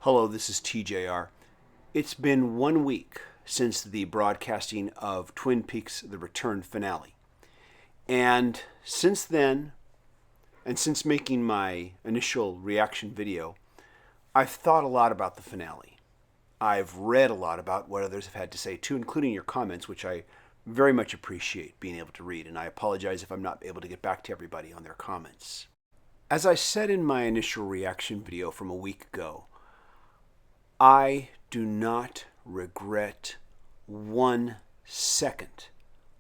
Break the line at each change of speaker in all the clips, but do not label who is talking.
Hello, this is TJR. It's been 1 week since the broadcasting of Twin Peaks: The Return finale. And since then, and since making my initial reaction video, I've thought a lot about the finale. I've read a lot about what others have had to say too, including your comments, which I very much appreciate being able to read, and I apologize if I'm not able to get back to everybody on their comments. As I said in my initial reaction video from a week ago, I do not regret 1 second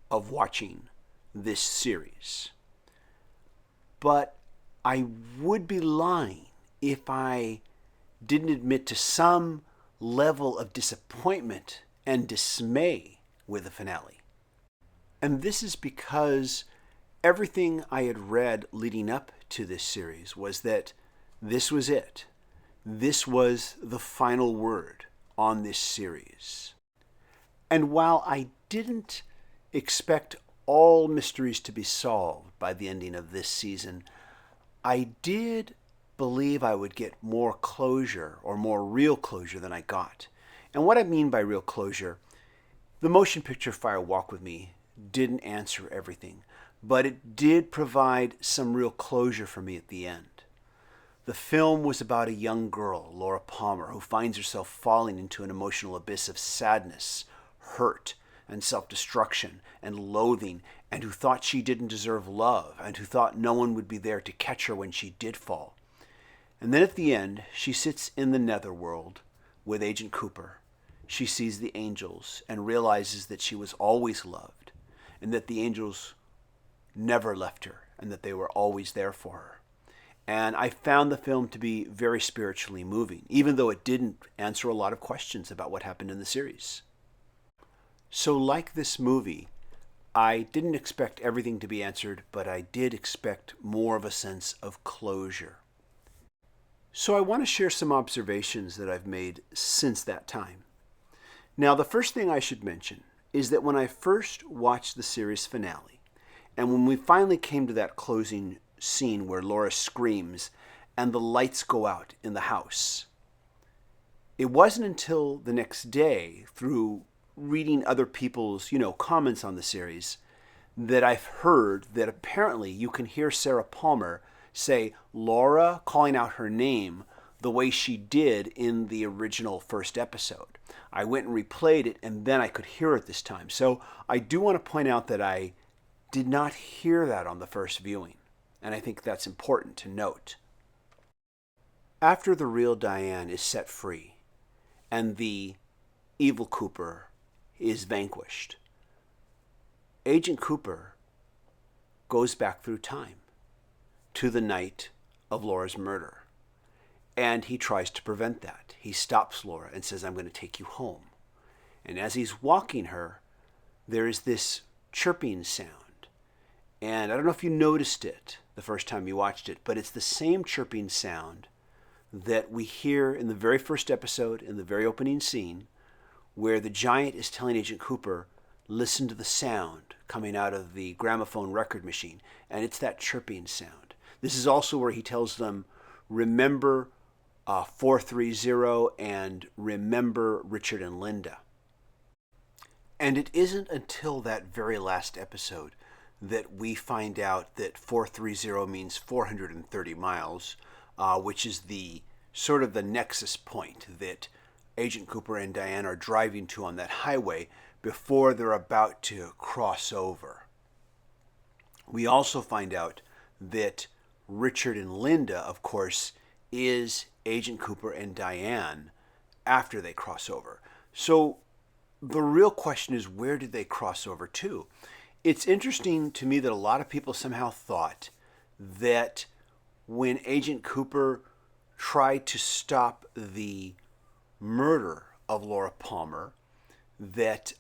of watching this series. But I would be lying if I didn't admit to some level of disappointment and dismay with the finale. And this is because everything I had read leading up to this series was that this was it. This was the final word on this series. And while I didn't expect all mysteries to be solved by the ending of this season, I did believe I would get more closure, or more real closure, than I got. And what I mean by real closure, the motion picture Fire Walk With Me didn't answer everything, but it did provide some real closure for me at the end. The film was about a young girl, Laura Palmer, who finds herself falling into an emotional abyss of sadness, hurt, and self-destruction, and loathing, and who thought she didn't deserve love, and who thought no one would be there to catch her when she did fall. And then at the end, she sits in the netherworld with Agent Cooper. She sees the angels and realizes that she was always loved, and that the angels never left her, and that they were always there for her. And I found the film to be very spiritually moving, even though it didn't answer a lot of questions about what happened in the series. So like this movie, I didn't expect everything to be answered, but I did expect more of a sense of closure. So I want to share some observations that I've made since that time. Now, the first thing I should mention is that when I first watched the series finale, and when we finally came to that closing scene where Laura screams and the lights go out in the house, it wasn't until the next day, through reading other people's, comments on the series, that I've heard that apparently you can hear Sarah Palmer say Laura calling out her name the way she did in the original first episode. I went and replayed it, and then I could hear it this time. So I do want to point out that I did not hear that on the first viewing, and I think that's important to note. After the real Diane is set free and the evil Cooper is vanquished, Agent Cooper goes back through time to the night of Laura's murder, and he tries to prevent that. He stops Laura and says, "I'm going to take you home." And as he's walking her, there is this chirping sound. And I don't know if you noticed it the first time you watched it, but it's the same chirping sound that we hear in the very first episode, in the very opening scene, where the giant is telling Agent Cooper, listen to the sound coming out of the gramophone record machine. And it's that chirping sound. This is also where he tells them, remember 430 and remember Richard and Linda. And it isn't until that very last episode that we find out that 430 means 430 miles, which is the sort of the nexus point that Agent Cooper and Diane are driving to on that highway before they're about to cross over. We also find out that Richard and Linda, of course, is Agent Cooper and Diane after they cross over. So the real question is, where did they cross over to? It's interesting to me that a lot of people somehow thought that when Agent Cooper tried to stop the murder of Laura Palmer, that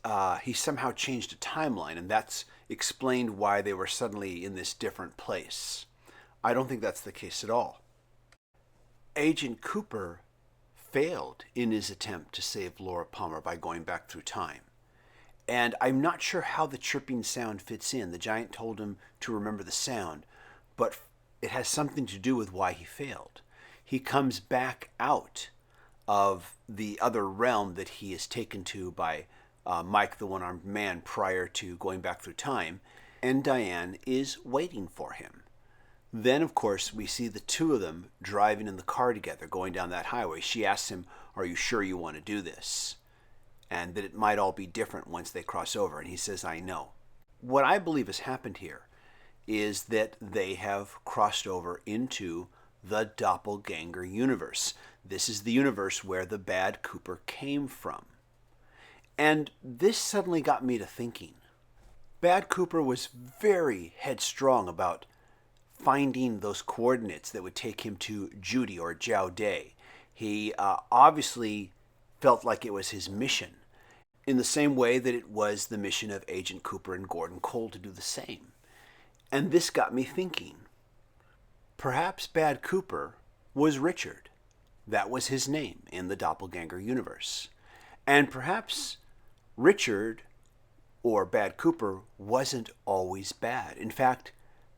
he somehow changed a timeline, and that's explained why they were suddenly in this different place. I don't think that's the case at all. Agent Cooper failed in his attempt to save Laura Palmer by going back through time. And I'm not sure how the chirping sound fits in. The giant told him to remember the sound, but it has something to do with why he failed. He comes back out of the other realm that he is taken to by Mike, the one-armed man, prior to going back through time, and Diane is waiting for him. Then, of course, we see the two of them driving in the car together, going down that highway. She asks him, "Are you sure you want to do this?" And that it might all be different once they cross over. And he says, "I know." What I believe has happened here is that they have crossed over into the doppelganger universe. This is the universe where the bad Cooper came from. And this suddenly got me to thinking. Bad Cooper was very headstrong about finding those coordinates that would take him to Judy or Jowday. He obviously felt like it was his mission, in the same way that it was the mission of Agent Cooper and Gordon Cole to do the same. And this got me thinking. Perhaps Bad Cooper was Richard. That was his name in the doppelganger universe. And perhaps Richard, or Bad Cooper, wasn't always bad. In fact,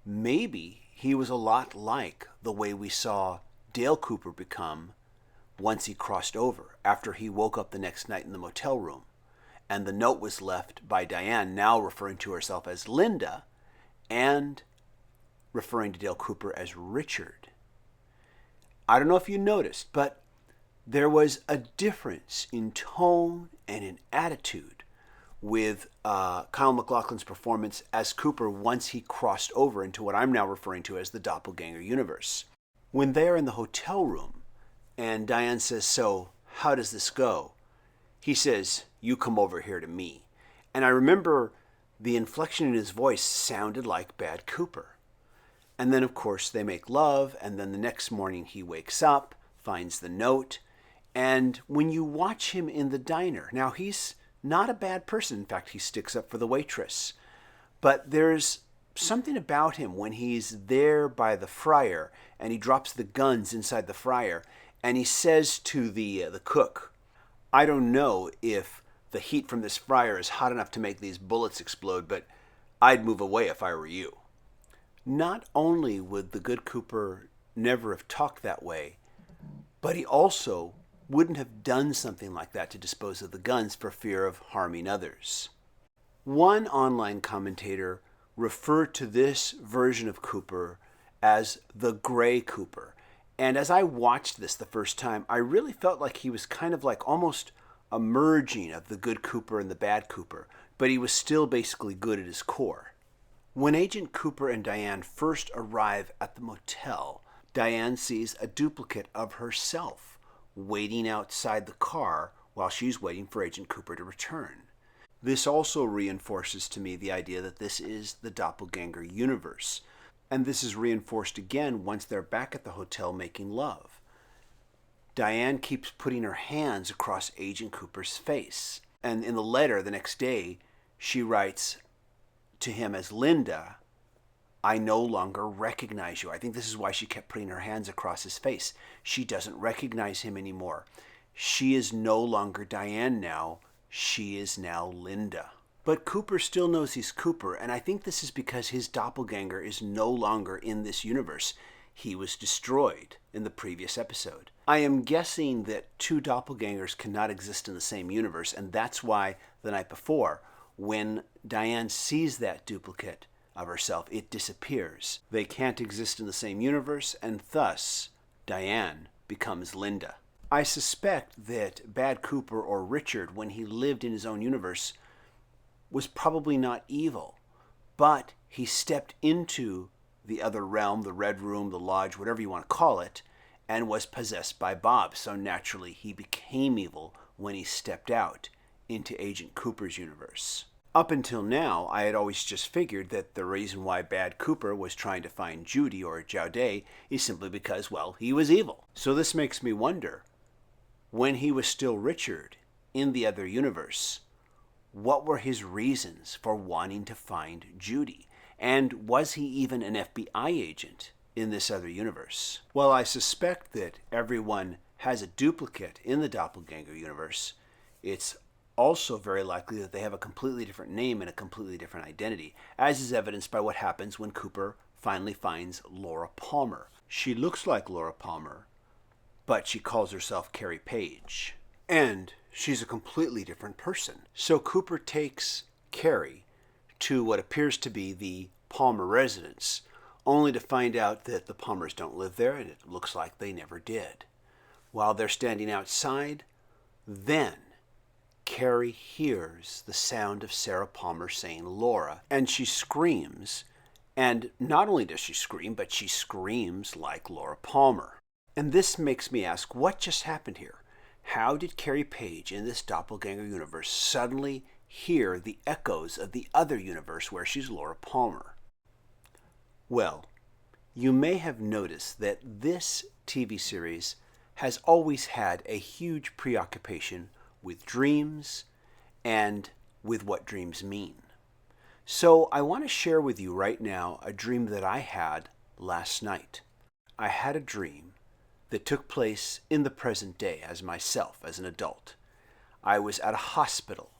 maybe he was a lot like the way we saw Dale Cooper become once he crossed over, after he woke up the next night in the motel room. And the note was left by Diane, now referring to herself as Linda, and referring to Dale Cooper as Richard. I don't know if you noticed, but there was a difference in tone and in attitude with Kyle MacLachlan's performance as Cooper once he crossed over into what I'm now referring to as the doppelganger universe. When they are in the hotel room and Diane says, "So, how does this go?" he says, "You come over here to me." And I remember the inflection in his voice sounded like Bad Cooper. And then, of course, they make love, and then the next morning he wakes up, finds the note, and when you watch him in the diner, now he's not a bad person. In fact, he sticks up for the waitress. But there's something about him when he's there by the fryer, and he drops the guns inside the fryer, and he says to the cook, "I don't know if the heat from this fryer is hot enough to make these bullets explode, but I'd move away if I were you." Not only would the good Cooper never have talked that way, but he also wouldn't have done something like that to dispose of the guns for fear of harming others. One online commentator referred to this version of Cooper as the Gray Cooper. And as I watched this the first time, I really felt like he was kind of like almost a merging of the good Cooper and the bad Cooper, but he was still basically good at his core. When Agent Cooper and Diane first arrive at the motel, Diane sees a duplicate of herself waiting outside the car while she's waiting for Agent Cooper to return. This also reinforces to me the idea that this is the doppelganger universe. And this is reinforced again once they're back at the hotel making love. Diane keeps putting her hands across Agent Cooper's face. And in the letter the next day, she writes to him as Linda, "I no longer recognize you." I think this is why she kept putting her hands across his face. She doesn't recognize him anymore. She is no longer Diane now. She is now Linda. But Cooper still knows he's Cooper, and I think this is because his doppelganger is no longer in this universe. He was destroyed in the previous episode. I am guessing that two doppelgangers cannot exist in the same universe, and that's why the night before, when Diane sees that duplicate of herself, it disappears. They can't exist in the same universe, and thus Diane becomes Linda. I suspect that Bad Cooper, or Richard, when he lived in his own universe, was probably not evil, but he stepped into the other realm, the Red Room, the Lodge, whatever you want to call it, and was possessed by Bob. So naturally, he became evil when he stepped out into Agent Cooper's universe. Up until now, I had always just figured that the reason why Bad Cooper was trying to find Judy or Jowday is simply because, well, he was evil. So this makes me wonder, when he was still Richard in the other universe, what were his reasons for wanting to find Judy? And was he even an FBI agent in this other universe? Well, I suspect that everyone has a duplicate in the doppelganger universe. It's also very likely that they have a completely different name and a completely different identity, as is evidenced by what happens when Cooper finally finds Laura Palmer. She looks like Laura Palmer, but she calls herself Carrie Paige. And she's a completely different person. So Cooper takes Carrie to what appears to be the Palmer residence, only to find out that the Palmers don't live there, and it looks like they never did. While they're standing outside, then Carrie hears the sound of Sarah Palmer saying Laura, and she screams. And not only does she scream, but she screams like Laura Palmer. And this makes me ask, what just happened here? How did Carrie Paige in this doppelganger universe suddenly hear the echoes of the other universe where she's Laura Palmer? Well, you may have noticed that this TV series has always had a huge preoccupation with dreams and with what dreams mean. So I want to share with you right now a dream that I had last night. I had a dream that took place in the present day as myself, as an adult. I was at a hospital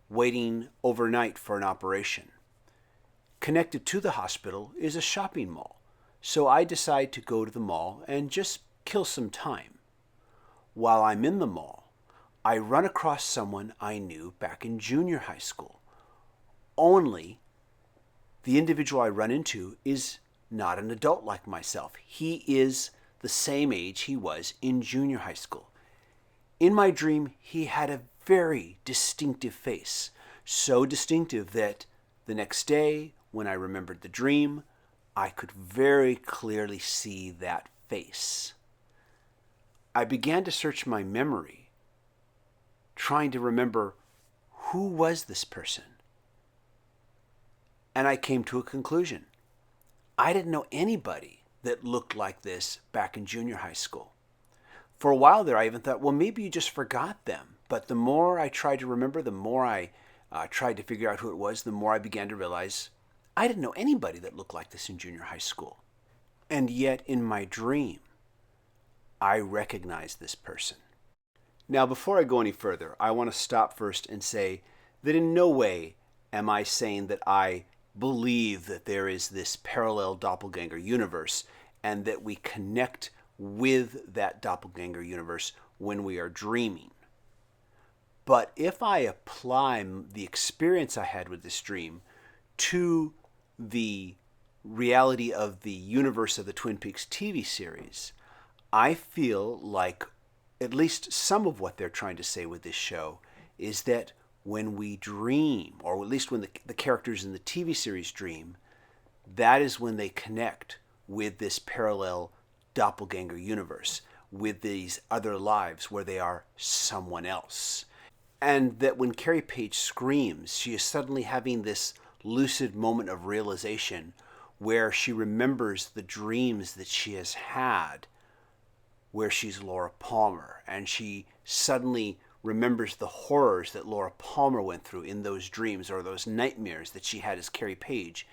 waiting overnight for an operation. Connected to the hospital is a shopping mall, so I decide to go to the mall and just kill some time. While I'm in the mall, I run across someone I knew back in junior high school. Only the individual I run into is not an adult like myself. He is the same age he was in junior high school. In my dream, he had a very distinctive face, so distinctive that the next day, when I remembered the dream, I could very clearly see that face. I began to search my memory, trying to remember who was this person. And I came to a conclusion. I didn't know anybody that looked like this back in junior high school. For a while there, I even thought, well, maybe you just forgot them. But the more I tried to remember, the more I tried to figure out who it was, the more I began to realize I didn't know anybody that looked like this in junior high school. And yet, in my dream, I recognized this person. Now, before I go any further, I want to stop first and say that in no way am I saying that I believe that there is this parallel doppelganger universe and that we connect with that doppelganger universe when we are dreaming. But if I apply the experience I had with this dream to the reality of the universe of the Twin Peaks TV series, I feel like at least some of what they're trying to say with this show is that when we dream, or at least when the characters in the TV series dream, that is when they connect with this parallel doppelganger universe, with these other lives where they are someone else. And that when Carrie Paige screams, she is suddenly having this lucid moment of realization where she remembers the dreams that she has had where she's Laura Palmer, and she suddenly remembers the horrors that Laura Palmer went through in those dreams or those nightmares that she had as Carrie Paige.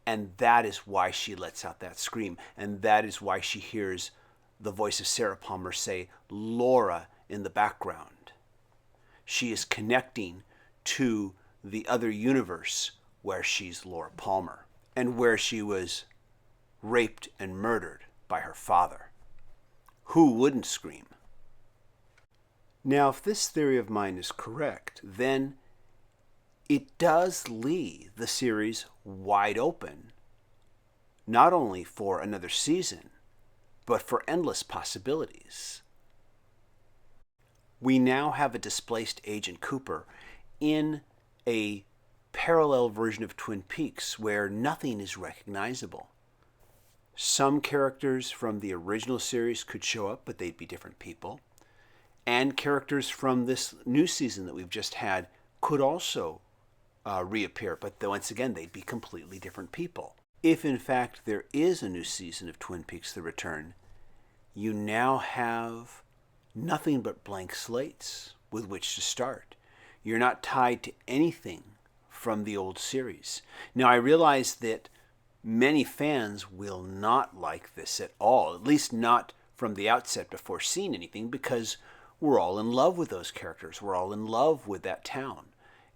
And that is why she lets out that scream. And that is why she hears the voice of Sarah Palmer say, Laura, in the background. She is connecting to the other universe where she's Laura Palmer and where she was raped and murdered by her father. Who wouldn't scream? Now, if this theory of mine is correct, then it does leave the series wide open, not only for another season, but for endless possibilities. We now have a displaced Agent Cooper in a parallel version of Twin Peaks where nothing is recognizable. Some characters from the original series could show up, but they'd be different people. And characters from this new season that we've just had could also reappear, but once again, they'd be completely different people. If in fact there is a new season of Twin Peaks The Return, you now have nothing but blank slates with which to start. You're not tied to anything from the old series. Now, I realize that many fans will not like this at all, at least not from the outset before seeing anything, because we're all in love with those characters. We're all in love with that town.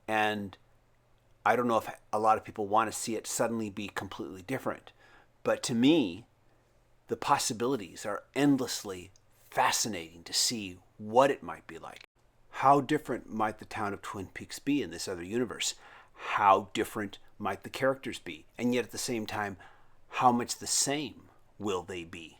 And I don't know if a lot of people want to see it suddenly be completely different. But to me, the possibilities are endlessly fascinating to see what it might be like. How different might the town of Twin Peaks be in this other universe? How different might the characters be? And yet at the same time, how much the same will they be?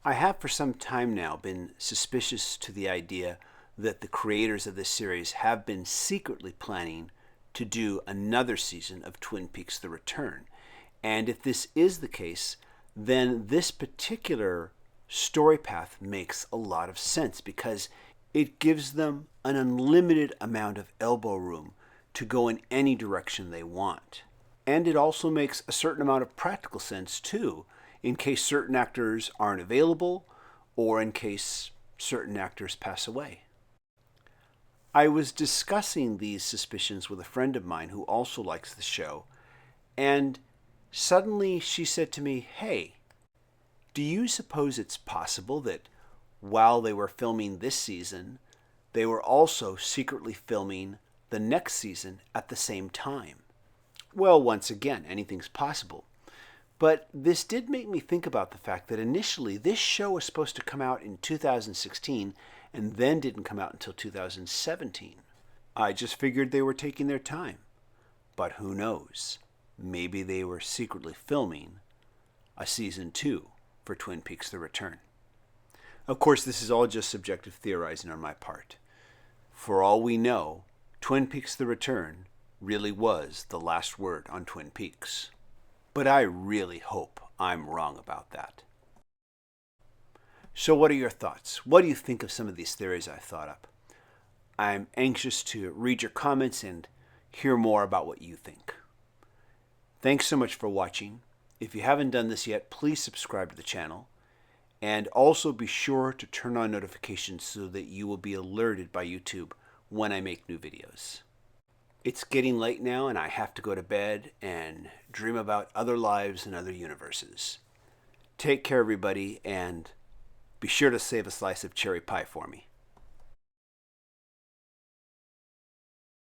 I have for some time now been suspicious to the idea that the creators of this series have been secretly planning to do another season of Twin Peaks: The Return. And if this is the case, then this particular story path makes a lot of sense because it gives them an unlimited amount of elbow room to go in any direction they want. And it also makes a certain amount of practical sense too, in case certain actors aren't available or in case certain actors pass away. I was discussing these suspicions with a friend of mine who also likes the show, and suddenly she said to me, "Hey, do you suppose it's possible that while they were filming this season, they were also secretly filming the next season at the same time?" Well, once again, anything's possible. But this did make me think about the fact that initially this show was supposed to come out in 2016 and then didn't come out until 2017. I just figured they were taking their time. But who knows? Maybe they were secretly filming a season 2 for Twin Peaks: The Return. Of course, this is all just subjective theorizing on my part. For all we know, Twin Peaks: The Return really was the last word on Twin Peaks. But I really hope I'm wrong about that. So what are your thoughts? What do you think of some of these theories I've thought up? I'm anxious to read your comments and hear more about what you think. Thanks so much for watching. If you haven't done this yet, please subscribe to the channel. And also be sure to turn on notifications so that you will be alerted by YouTube when I make new videos. It's getting late now and I have to go to bed and dream about other lives and other universes. Take care, everybody, and be sure to save a slice of cherry pie for me.